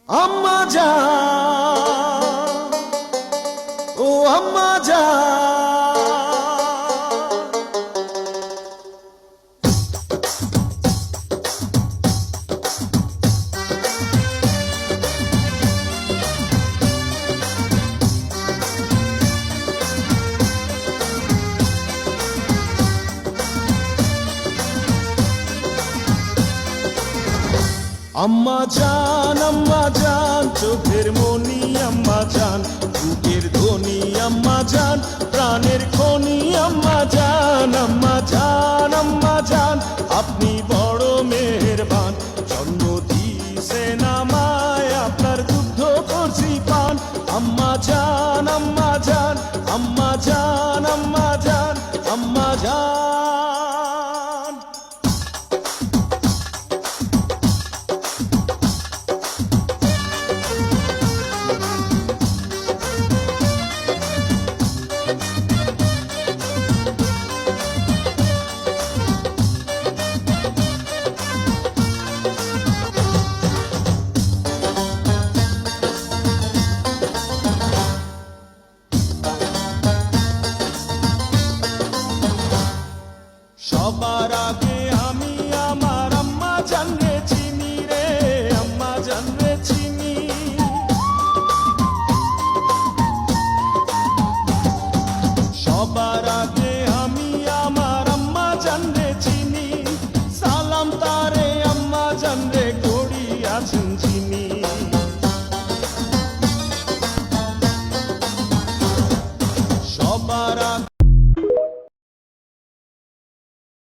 আম্মা জান, ও আম্মা জান, আম্মা জান, চোখের মনি আম্মা জান, বুকের ধ্বনি আম্মা জান, প্রাণের খনি আম্মা জান, আম্মা জান, আম্মা জান, আপনি